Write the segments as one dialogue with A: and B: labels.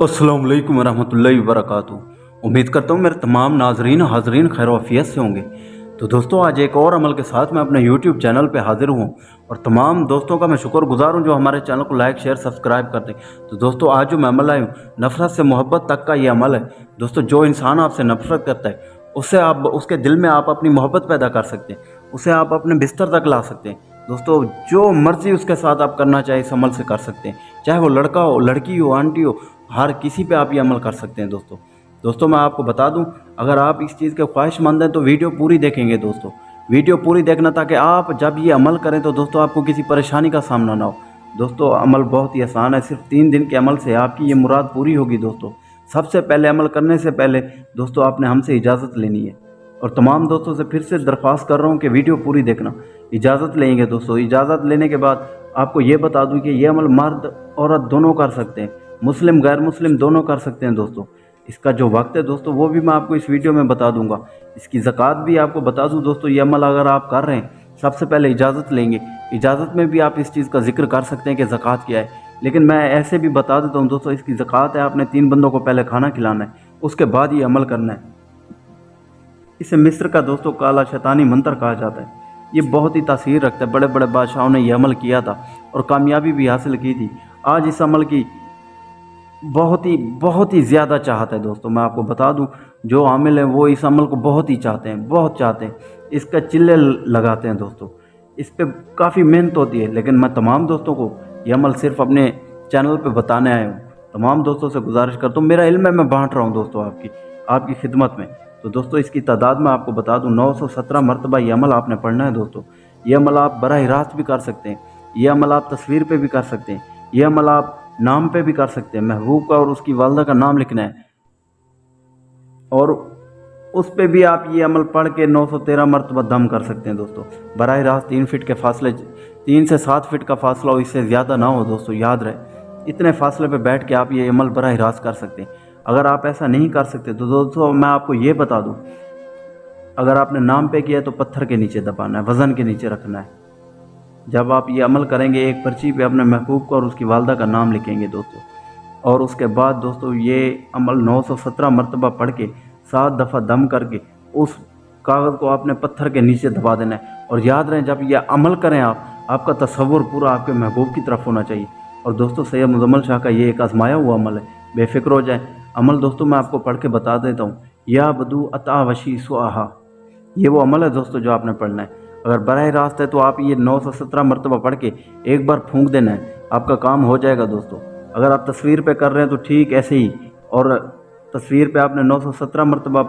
A: अस्सलाम वालेकुम रहमतुल्लाहि वबरकातुहू। उम्मीद करता हूँ मेरे तमाम नाजरीन हाजरीन खैर वफ़ियत से होंगे। तो दोस्तों, आज एक और अमल के साथ मैं अपने यूट्यूब चैनल पे हाजिर हूँ और तमाम दोस्तों का मैं शुक्रगुजार हूँ जो हमारे चैनल को लाइक शेयर सब्सक्राइब करते हैं। तो दोस्तों, आज जो मैं अमल लाया हूँ, नफ़रत से मोहब्बत तक का ये अमल है। दोस्तों, जो इंसान आपसे नफरत करता है उसके दिल में आप अपनी मोहब्बत पैदा कर सकते हैं, उसे आप अपने बिस्तर तक ला सकते हैं। दोस्तों, जो मर्ज़ी उसके साथ आप करना चाहे इस अमल से कर सकते हैं, चाहे वो लड़का हो, लड़की हो, आंटी हो, हर किसी पे आप ये अमल कर सकते हैं। दोस्तों मैं आपको बता दूं, अगर आप इस चीज़ के ख्वाहिशमंद हैं तो वीडियो पूरी देखेंगे। दोस्तों, वीडियो पूरी देखना ताकि आप जब ये अमल करें तो दोस्तों आपको किसी परेशानी का सामना ना हो। दोस्तों, अमल बहुत ही आसान है, सिर्फ 3 दिन के अमल से आपकी ये मुराद पूरी होगी। दोस्तों, सबसे पहले अमल करने से पहले दोस्तों आपने हमसे इजाज़त लेनी है और तमाम दोस्तों से फिर से दरख्वास्त कर रहा हूँ कि वीडियो पूरी देखना। इजाज़त लेंगे दोस्तों, इजाज़त लेने के बाद आपको ये बता दूँ कि ये अमल मर्द औरत दोनों कर सकते हैं, मुस्लिम गैर मुस्लिम दोनों कर सकते हैं। दोस्तों, इसका जो वक्त है दोस्तों वो भी मैं आपको इस वीडियो में बता दूंगा। इसकी ज़कात भी आपको बता दूं। दोस्तों, ये अमल अगर आप कर रहे हैं, सबसे पहले इजाज़त लेंगे। इजाज़त में भी आप इस चीज़ का जिक्र कर सकते हैं कि ज़कात क्या है, लेकिन मैं ऐसे भी बता देता हूँ। दोस्तों, इसकी ज़कात है, आपने 3 बंदों को पहले खाना खिलाना है, उसके बाद ये अमल करना है। इसे मिस्र का दोस्तों काला शैतानी मंत्र कहा जाता है। ये बहुत ही तासीर रखता है, बड़े बड़े बादशाहों ने यह अमल किया था और कामयाबी भी हासिल की थी। आज इस अमल की बहुत ही ज़्यादा चाहत है। दोस्तों, मैं आपको बता दूं, जो आमिल हैं वो इस अमल को बहुत ही चाहते हैं, बहुत चाहते हैं, इसका चिल्ले लगाते हैं। दोस्तों, इस पे काफ़ी मेहनत होती है, लेकिन मैं तमाम दोस्तों को ये अमल सिर्फ अपने चैनल पे बताने आया हूँ। तमाम दोस्तों से गुजारिश करता हूँ, मेरा इल्म है, मैं बांट रहा हूँ दोस्तों आपकी खिदमत में। तो दोस्तों, इसकी तादाद मैं आपको बता दूँ, 917 मरतबा ये अमल आपने पढ़ना है। दोस्तों, ये अमल आप बराह रास्त भी कर सकते हैं, ये अमल आप तस्वीर पे भी कर सकते हैं, ये अमल आप नाम पे भी कर सकते हैं। महबूब का और उसकी वालदा का नाम लिखना है और उस पे भी आप ये अमल पढ़ के 913 मरतबा दम कर सकते हैं। दोस्तों, बराह रास्त 3 फीट के फासले, 3 से 7 फीट का फासला हो, इससे ज़्यादा ना हो। दोस्तों, याद रहे, इतने फासले पे बैठ के आप ये अमल बराह रास्त कर सकते हैं। अगर आप ऐसा नहीं कर सकते तो दोस्तों मैं आपको ये बता दूँ, अगर आपने नाम पे किया तो पत्थर के नीचे दबाना है, वज़न के नीचे रखना है। जब आप ये अमल करेंगे, एक पर्ची पे अपने महबूब का और उसकी वालदा का नाम लिखेंगे दोस्तों, और उसके बाद दोस्तों ये अमल 917 मरतबा पढ़ के 7 दफ़ा दम करके उस कागज़ को आपने पत्थर के नीचे दबा देना है। और याद रहे, जब यह अमल करें आपका तसव्वुर पूरा आपके महबूब की तरफ होना चाहिए। और दोस्तों, सैयद मुज़म्मिल शाह का ये एक आजमाया हुआ अमल है, बेफिक्र हो जाए। अमल दोस्तों मैं आपको पढ़ के बता देता हूँ, या बदू अता वशी सुआहा, ये वो अमल है दोस्तों जो आपने पढ़ना है। अगर बराह रास्त है तो आप ये 917 मरतबा पढ़ के एक बार फूंक देना है, आपका काम हो जाएगा। दोस्तों, अगर आप तस्वीर पे कर रहे हैं तो ठीक ऐसे ही, और तस्वीर पे आपने 917 मरतबा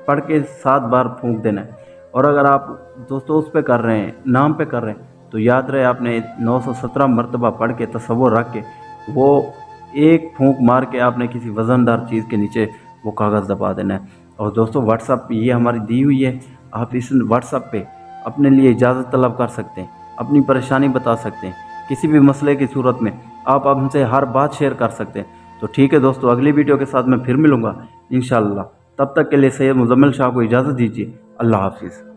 A: पढ़ के 7 बार फूंक देना है। और अगर आप दोस्तों उस पे कर रहे हैं, नाम पे कर रहे हैं, तो याद रहे आपने 917 मरतबा पढ़ के तसव्वुर रख के वो एक फूंक मार के आपने किसी वज़नदार चीज़ के नीचे वो कागज़ दबा देना है। और दोस्तों, व्हाट्सअप ये हमारी दी हुई है, आप इस व्हाट्सअप पे अपने लिए इजाज़त तलब कर सकते हैं, अपनी परेशानी बता सकते हैं, किसी भी मसले की सूरत में आप हमसे हर बात शेयर कर सकते हैं। तो ठीक है दोस्तों, अगली वीडियो के साथ मैं फिर मिलूँगा इंशाअल्लाह। तब तक के लिए सैयद मुज़म्मिल शाह को इजाज़त दीजिए। अल्लाह हाफिज़।